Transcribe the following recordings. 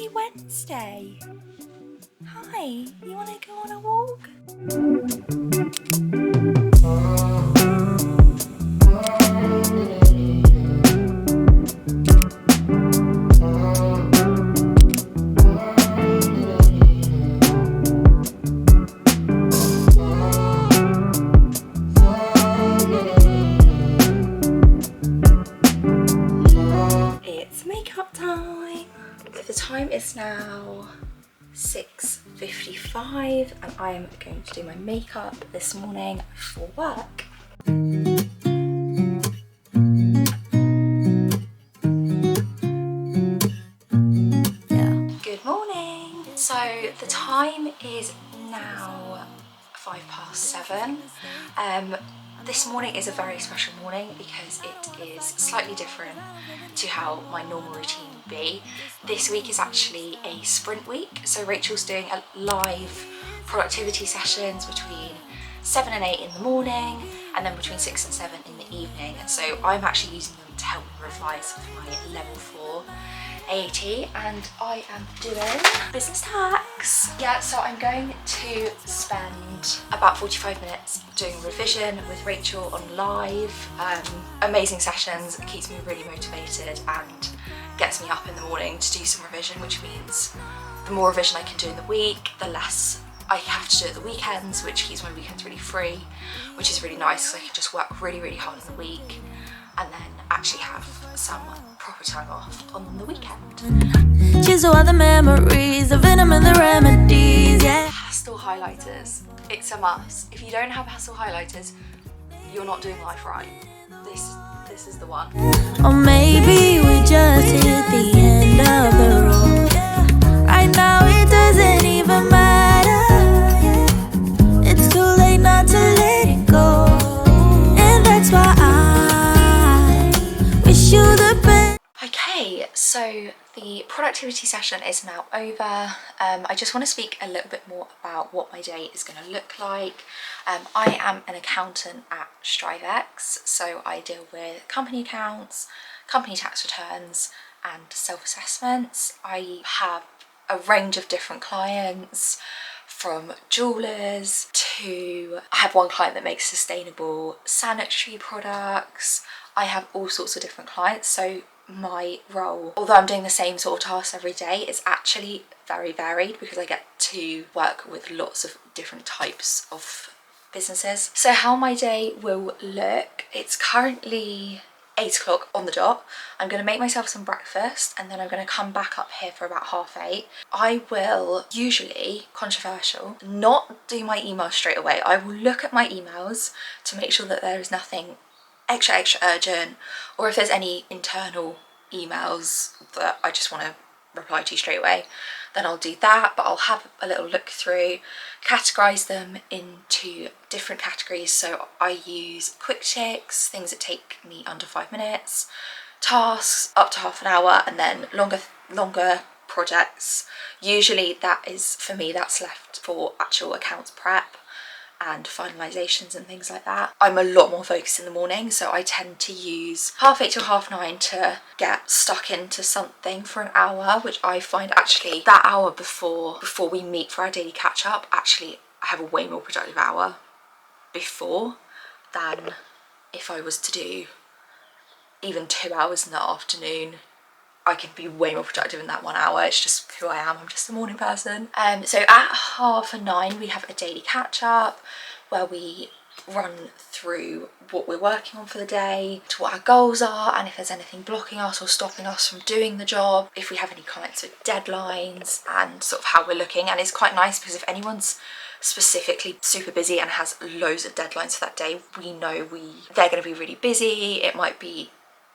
happy Wednesday. Hi, you want to go on a walk? It's makeup time. The time is now 6:55 and I am going to do my makeup this morning for work. Good morning. So the time is now 7:05. This morning is a very special morning because it is slightly different to how my normal routine would be. This week is actually a sprint week, so Rachel's doing a live productivity sessions between 7 and 8 in the morning and then between 6 and 7 in the evening, and so I'm actually using them to help me revise for my level 4 AAT, and I am doing business tax. Yeah, so I'm going to spend about 45 minutes doing revision with Rachel on live. Amazing sessions, it keeps me really motivated and gets me up in the morning to do some revision, which means the more revision I can do in the week, the less I have to do at the weekends, which keeps my weekends really free, which is really nice because I can just work really, really hard in the week and then actually have some proper time off on the weekend. Cheers to all the memories, the venom and the remedies, yeah. Pastel highlighters, it's a must. If you don't have pastel highlighters, you're not doing life right. This is the one. Or maybe we just hit the end of the road. Right now it doesn't even matter. It's too late not to let it go. And that's why I wish you the best. Okay, so the productivity session is now over. I just want to speak a little bit more about what my day is going to look like. I am an accountant at StriveX, so I deal with company accounts, company tax returns and self-assessments. I have a range of different clients, from jewelers to, I have one client that makes sustainable sanitary products. I have all sorts of different clients, so my role, although I'm doing the same sort of tasks every day, is actually very varied because I get to work with lots of different types of businesses. So how my day will look, it's currently 8 o'clock on the dot. I'm going to make myself some breakfast and then I'm going to come back up here for about 7:30. I will usually, controversial, not do my emails straight away. I will look at my emails to make sure that there is nothing extra urgent, or if there's any internal emails that I just want to reply to straight away, then I'll do that. But I'll have a little look through, categorize them into different categories. So I use quick ticks, things that take me under 5 minutes, tasks up to half an hour, and then longer projects. Usually that is, for me, that's left for actual accounts prep and finalizations and things like that. I'm a lot more focused in the morning, so I tend to use 8:30 till 9:30 to get stuck into something for an hour, which I find actually that hour before we meet for our daily catch up, actually I have a way more productive hour before than if I was to do even 2 hours in the afternoon. I can be way more productive in that 1 hour. It's just who I am. I'm just a morning person. So at 9:30 we have a daily catch up where we run through what we're working on for the day, to what our goals are, and if there's anything blocking us or stopping us from doing the job, if we have any clients with deadlines, and sort of how we're looking. And it's quite nice because if anyone's specifically super busy and has loads of deadlines for that day, we know they're going to be really busy. It might be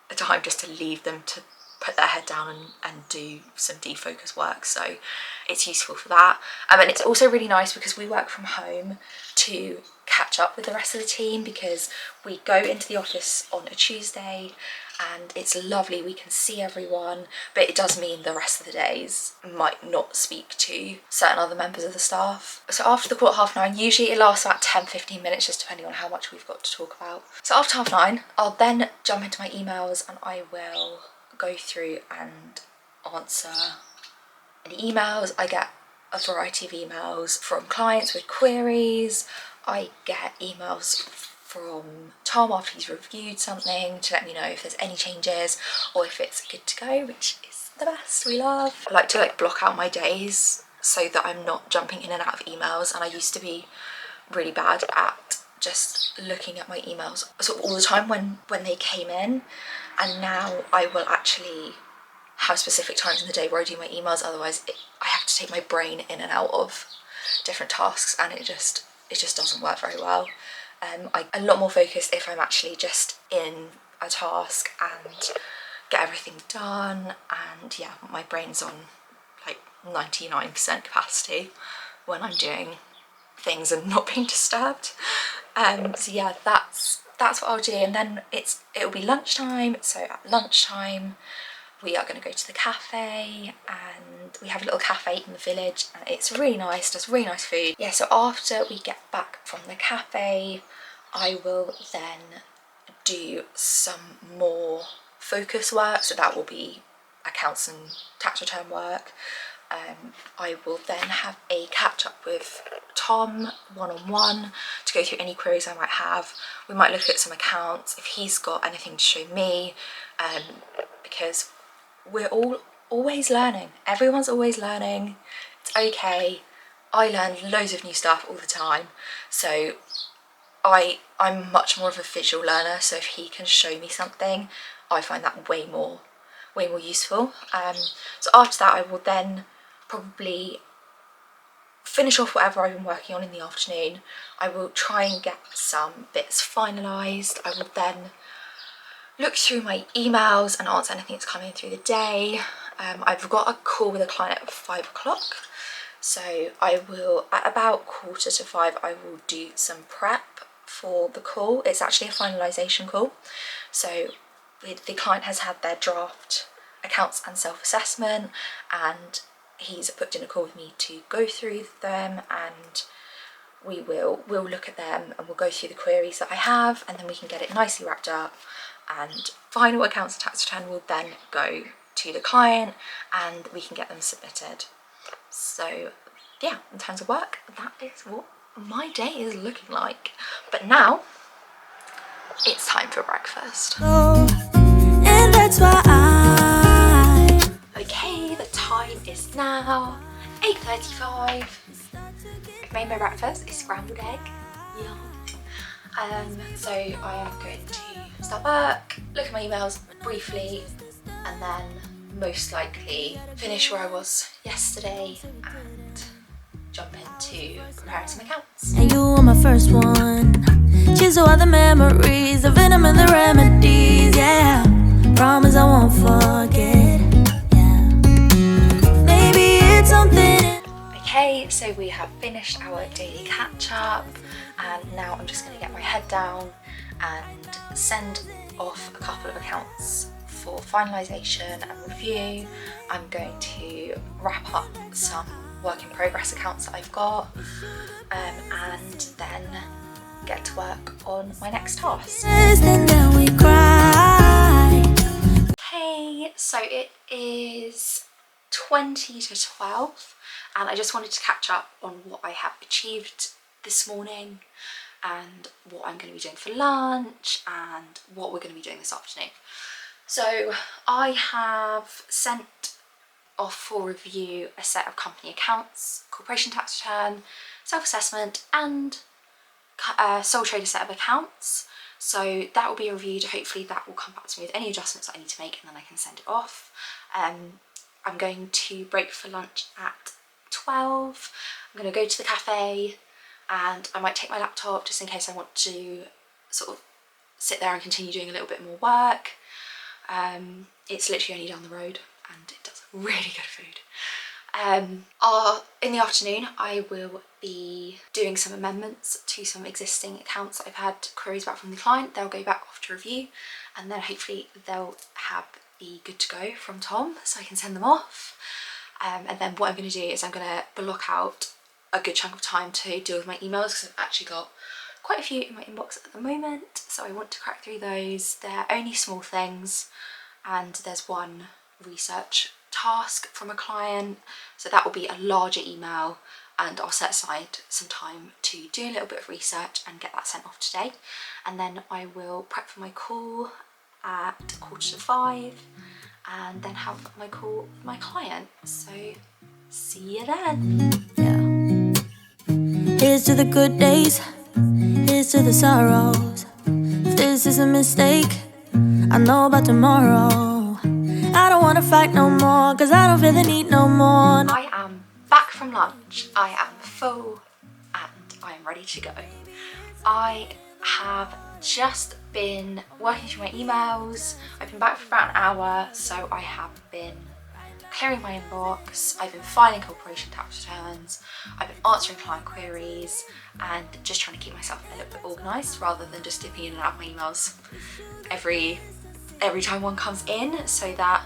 a time just to leave them to put their head down and do some defocus work, so it's useful for that. And it's also really nice because we work from home to catch up with the rest of the team, because we go into the office on a Tuesday and it's lovely, we can see everyone, but it does mean the rest of the days might not speak to certain other members of the staff. So after the call at 9:30, usually it lasts about 10-15 minutes, just depending on how much we've got to talk about. So after 9:30 I'll then jump into my emails and I will go through and answer any emails. I get a variety of emails from clients with queries. I get emails from Tom after he's reviewed something to let me know if there's any changes or if it's good to go, which is the best. We love. I like to block out my days so that I'm not jumping in and out of emails, and I used to be really bad at just looking at my emails sort of all the time when they came in, and now I will actually have specific times in the day where I do my emails, otherwise I have to take my brain in and out of different tasks, and it just doesn't work very well. I'm a lot more focused if I'm actually just in a task and get everything done, and yeah, my brain's on like 99% capacity when I'm doing things and not being disturbed. So yeah, that's what I'll do, and then it'll be lunchtime. So at lunchtime we are going to go to the cafe, and we have a little cafe in the village, and it's really nice, does really nice food. Yeah, so after we get back from the cafe, I will then do some more focus work, so that will be accounts and tax return work. I will then have a catch up with Tom one-on-one to go through any queries I might have. We might look at some accounts if he's got anything to show me, because we're all always learning. Everyone's always learning. It's okay. I learn loads of new stuff all the time, so I'm much more of a visual learner, so if he can show me something, I find that way more useful. So after that, I will then probably finish off whatever I've been working on in the afternoon. I will try and get some bits finalised. I will then look through my emails and answer anything that's coming through the day. I've got a call with a client at 5 o'clock, so I will, at about 4:45, I will do some prep for the call. It's actually a finalisation call, so the client has had their draft accounts and self-assessment, and he's booked in a call with me to go through them, and we'll look at them and we'll go through the queries that I have, and then we can get it nicely wrapped up, and final accounts and tax return will then go to the client and we can get them submitted. So yeah, in terms of work, that is what my day is looking like. But now it's time for breakfast. And that's why okay, the time is now 8:35. I've made my breakfast. It's scrambled egg. Yeah. So I am going to start work, look at my emails briefly, and then most likely finish where I was yesterday and jump into preparing some accounts. And you were my first one. Chisel all the memories, the venom and the remedies, yeah. Promise I won't forget, yeah. Maybe it's something. Okay, so we have finished our daily catch up, and now I'm just going to get my head down and send off a couple of accounts for finalisation and review. I'm going to wrap up some work in progress accounts that I've got, and then get to work on my next task. And then we cry. Okay, so it is 20 to 12, and I just wanted to catch up on what I have achieved this morning and what I'm going to be doing for lunch and what we're going to be doing this afternoon. So I have sent off for review a set of company accounts, corporation tax return, self-assessment, and sole trader set of accounts. So that will be reviewed. Hopefully that will come back to me with any adjustments I need to make, and then I can send it off. I'm going to break for lunch at 12. I'm going to go to the cafe, and I might take my laptop just in case I want to sort of sit there and continue doing a little bit more work. It's literally only down the road, and it does really good food. In the afternoon, I will be doing some amendments to some existing accounts that I've had queries about from the client. They'll go back off to review, and then hopefully they'll be good to go from Tom, so I can send them off. And then what I'm going to do is I'm going to block out a good chunk of time to deal with my emails, because I've actually got quite a few in my inbox at the moment, so I want to crack through those. They're only small things, and there's one research task from a client, so that will be a larger email, and I'll set aside some time to do a little bit of research and get that sent off today. And then I will prep for my call at 4:45 and then have my call with my client. So see you then. Yeah. Here's to the good days, here's to the sorrows. If this is a mistake, I know about tomorrow. I don't wanna fight no more, cause I don't feel the need no more. I am back from lunch, I am full, and I am ready to go. I have just been working through my emails. I've been back for about an hour, so I have been clearing my inbox, I've been filing corporation tax returns, I've been answering client queries, and just trying to keep myself a little bit organised rather than just dipping in and out of my emails every time one comes in, so that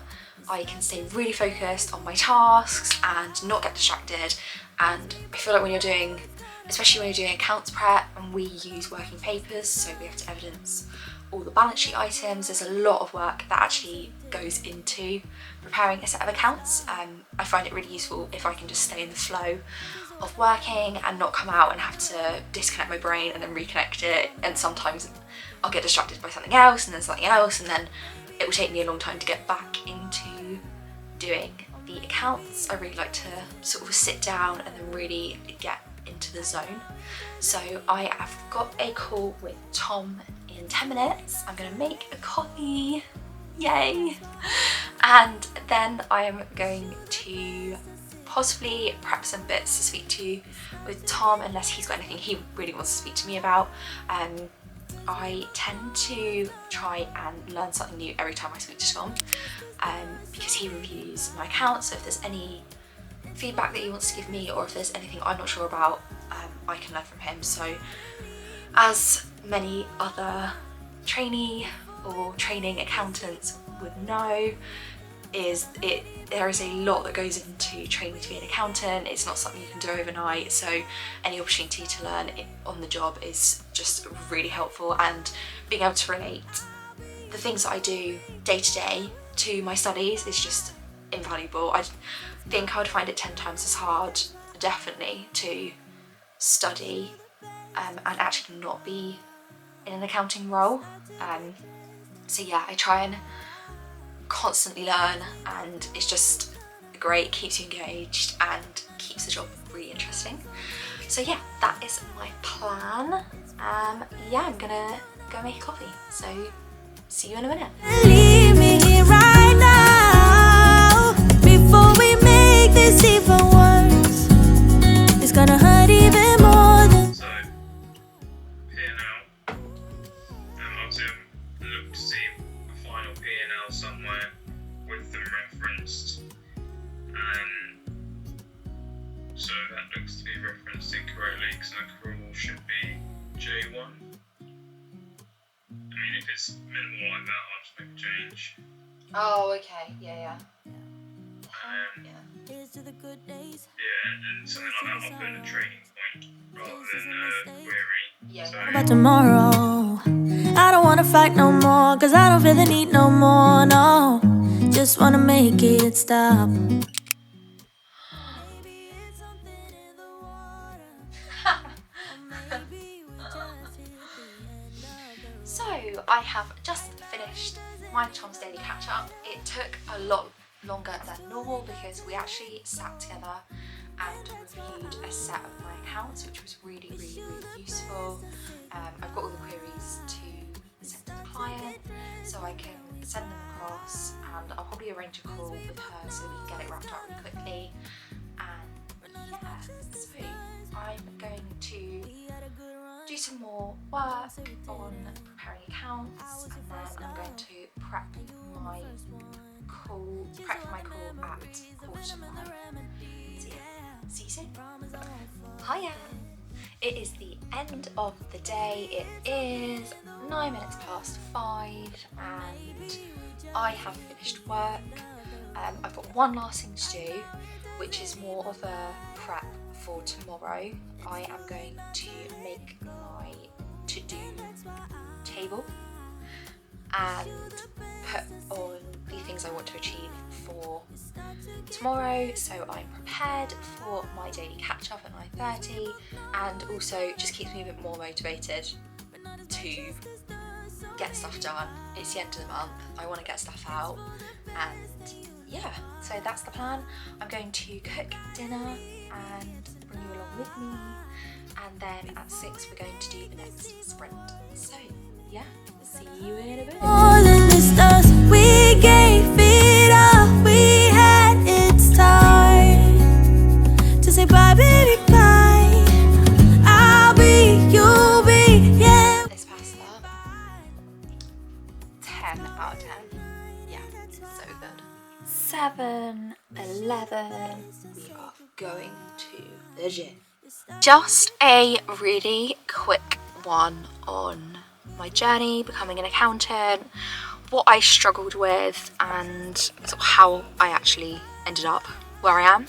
I can stay really focused on my tasks and not get distracted. And I feel like when you're doing, especially when you're doing accounts prep, and we use working papers, so we have to evidence all the balance sheet items, there's a lot of work that actually goes into preparing a set of accounts. I find it really useful if I can just stay in the flow of working and not come out and have to disconnect my brain and then reconnect it, and sometimes I'll get distracted by something else and then something else, and then it will take me a long time to get back into doing the accounts. I really like to sort of sit down and then really get into the zone. So I have got a call with Tom in 10 minutes. I'm gonna make a coffee, yay! And then I am going to possibly prep some bits to speak to with Tom, unless he's got anything he really wants to speak to me about. I tend to try and learn something new every time I speak to Tom, because he reviews my account, so if there's any feedback that he wants to give me, or if there's anything I'm not sure about, I can learn from him. So as many other trainee or training accountants would know, there is a lot that goes into training to be an accountant. It's not something you can do overnight, so any opportunity to learn it on the job is just really helpful, and being able to relate the things that I do day to day to my studies is just invaluable. I think I would find it 10 times as hard, definitely, to study and actually not be in an accounting role. So yeah, I try and constantly learn, and it's just great, keeps you engaged and keeps the job really interesting. So yeah, that is my plan. Yeah, I'm gonna go make a coffee, so see you in a minute. Leave me here right now, before we make this even worse. It's gonna hurt even more than. So, here now, obviously I've looked to see a final P&L somewhere with them referenced, so that looks to be referenced incorrectly, because accrual should be J1. I mean, if it's minimal like that, I'll just make a change. Oh, okay, yeah. Here's to the good days. Yeah, and something like that, I'll put in a training point rather than a query. Yeah. So, About tomorrow, I don't wanna fight no more, cause I don't feel the need no more, no. Just wanna make it stop. So I have just finished my Tom's daily catch up. It took a lot longer than normal because we actually sat together and reviewed a set of my accounts, which was really useful. I've got all the queries to send to the client, so I can send them across, and I'll probably arrange a call with her so we can get it wrapped up really quickly. And yeah, so I'm going to do some more work on preparing accounts, and then I'm going to prep for my call at 4:45. So yeah, see you soon. Hiya! It is the end of the day. It is 9 minutes past 5 and I have finished work. I've got one last thing to do, which is more of a prep for tomorrow. I am going to make my to-do table and put on the things I want to achieve for tomorrow, so I'm prepared for my daily catch up at 9:30, and also just keeps me a bit more motivated to get stuff done. It's the end of the month, I want to get stuff out, and yeah, so that's the plan. I'm going to cook dinner and bring you along with me, and then at 6 we're going to do the next sprint. So yeah, see you in a bit. More than just us, we gave it all we had. It's time to say bye, baby, bye. I'll be, you'll be, yeah. This pasta, 10 out of 10. Yeah, so good. 7:11. We are going to the gym. Just a really quick one on my journey becoming an accountant, what I struggled with, and sort of how I actually ended up where I am.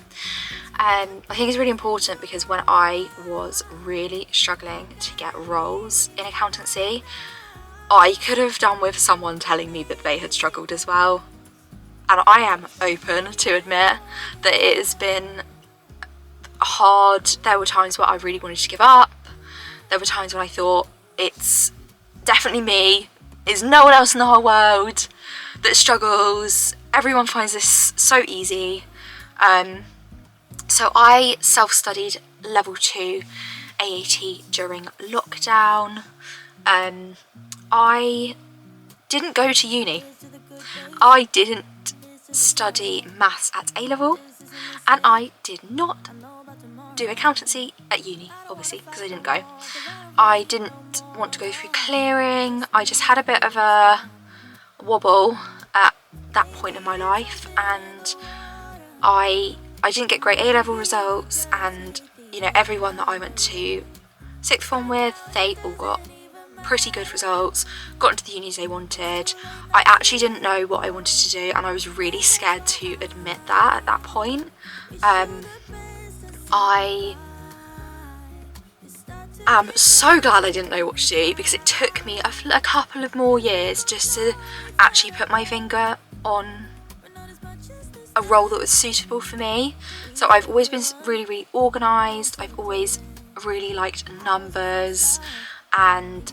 I think it's really important because when I was really struggling to get roles in accountancy, I could have done with someone telling me that they had struggled as well. And I am open to admit that it has been hard. There were times where I really wanted to give up. There were times when I thought, it's definitely me. There's no one else in the whole world that struggles. Everyone finds this so easy. So I self-studied level 2 AAT during lockdown. I didn't go to uni. I didn't study maths at A-level, and I did not do accountancy at uni, obviously, because I didn't go. I didn't want to go through clearing. I just had a bit of a wobble at that point in my life, and I didn't get great A-level results, and you know, everyone that I went to sixth form with, they all got pretty good results, got into the unis they wanted. I actually didn't know what I wanted to do, and I was really scared to admit that at that point. I am so glad I didn't know what to do, because it took me a couple of more years just to actually put my finger on a role that was suitable for me. So I've always been really, really organised. I've always really liked numbers, and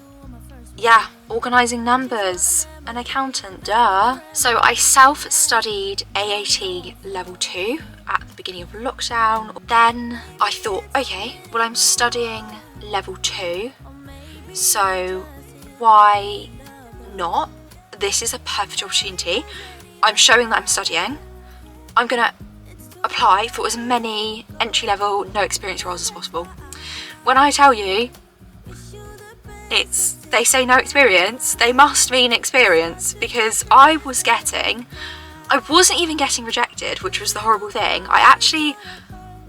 yeah, organising numbers, an accountant, duh. So I self-studied AAT level 2 at the beginning of lockdown. Then I thought, okay, well, I'm studying level 2, so why not? This is a perfect opportunity. I'm showing that I'm studying. I'm gonna apply for as many entry-level, no experience roles as possible. When I tell you, they say no experience, they must mean experience, because I wasn't even getting rejected, which was the horrible thing. I actually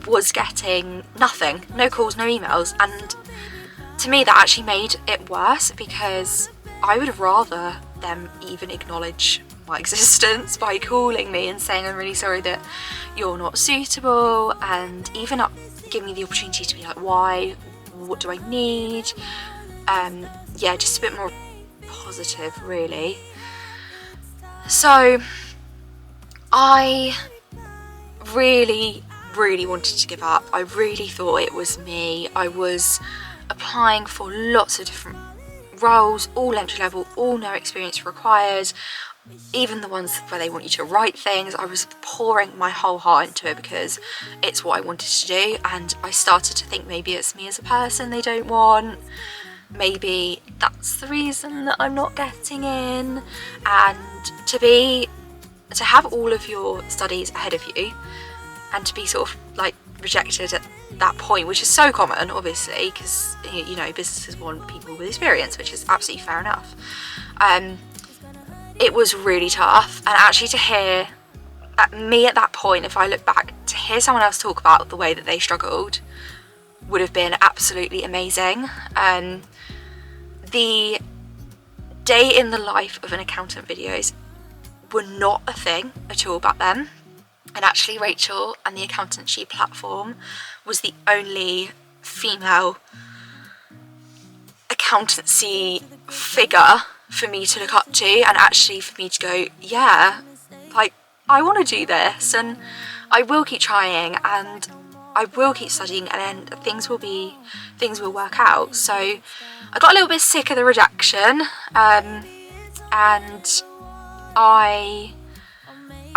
was getting nothing, no calls, no emails, and to me that actually made it worse, because I would have rather them even acknowledge my existence by calling me and saying, I'm really sorry that you're not suitable, and even give me the opportunity to be like, why, what do I need? Yeah, just a bit more positive, really. So I really, really wanted to give up. I really thought it was me. I was applying for lots of different roles, all entry level, all no experience required, even the ones where they want you to write things. I was pouring my whole heart into it because it's what I wanted to do, and I started to think maybe it's me as a person they don't want. Maybe that's the reason that I'm not getting in. And to have all of your studies ahead of you and to be sort of like rejected at that point, which is so common, obviously, because you know, businesses want people with experience, which is absolutely fair enough. It was really tough, and actually to hear me at that point, if I look back, to hear someone else talk about the way that they struggled would have been absolutely amazing. The day in the life of an accountant videos were not a thing at all back then, and actually Rachel and the accountancy platform was the only female accountancy figure for me to look up to, and actually for me to go, yeah, like, I want to do this, and I will keep trying, and I will keep studying, and then things will work out. So I got a little bit sick of the rejection, and I'm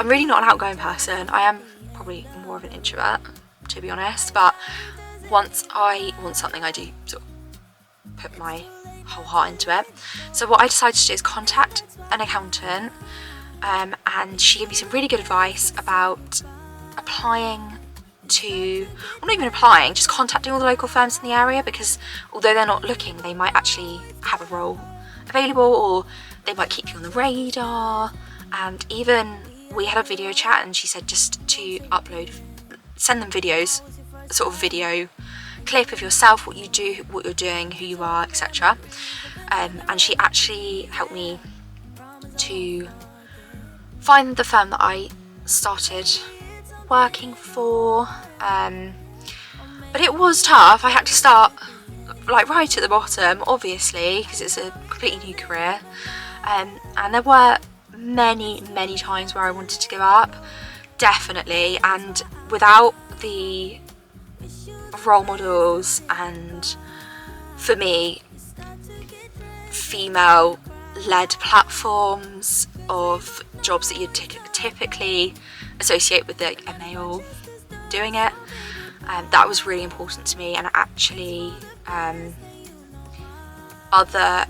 really not an outgoing person. I am probably more of an introvert, to be honest, but once I want something, I do sort of put my whole heart into it. So what I decided to do is contact an accountant, and she gave me some really good advice about applying to, well, not even applying, just contacting all the local firms in the area, because although they're not looking, they might actually have a role available, or they might keep you on the radar. And even we had a video chat, and she said just to send them videos, a sort of video clip of yourself, what you do, what you're doing, who you are, etc. And she actually helped me to find the firm that I started working for, but it was tough. I had to start like right at the bottom, obviously, because it's a completely new career, and there were many times where I wanted to give up, definitely, and without the role models and, for me, female led platforms of jobs that you typically associate with like a male doing it, that was really important to me. And actually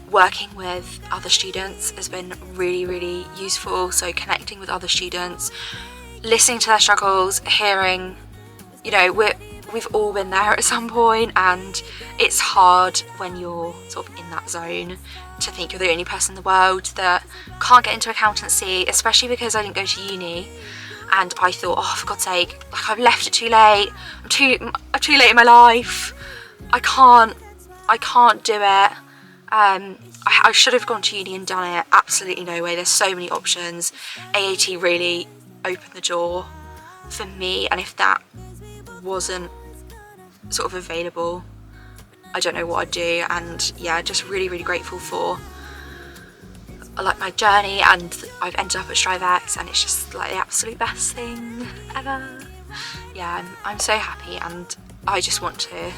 working with other students has been really useful. So connecting with other students, listening to their struggles, hearing, you know, we've all been there at some point, and it's hard when you're sort of in that zone to think you're the only person in the world that can't get into accountancy, especially because I didn't go to uni. And I thought, oh, for God's sake, like, I've left it too late. I'm too late in my life. I can't do it. I should have gone to uni and done it. Absolutely no way. There's so many options. AAT really opened the door for me, and if that wasn't sort of available, I don't know what I'd do. And yeah, just really grateful for like my journey, and I've ended up at StriveX, and it's just like the absolute best thing ever. Yeah, I'm so happy, and I just want to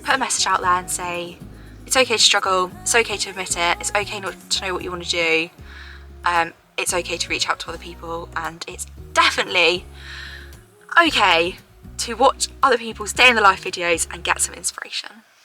put a message out there and say it's okay to struggle, it's okay to admit it, it's okay not to know what you want to do, it's okay to reach out to other people, and it's definitely okay to watch other people's day in the life videos and get some inspiration.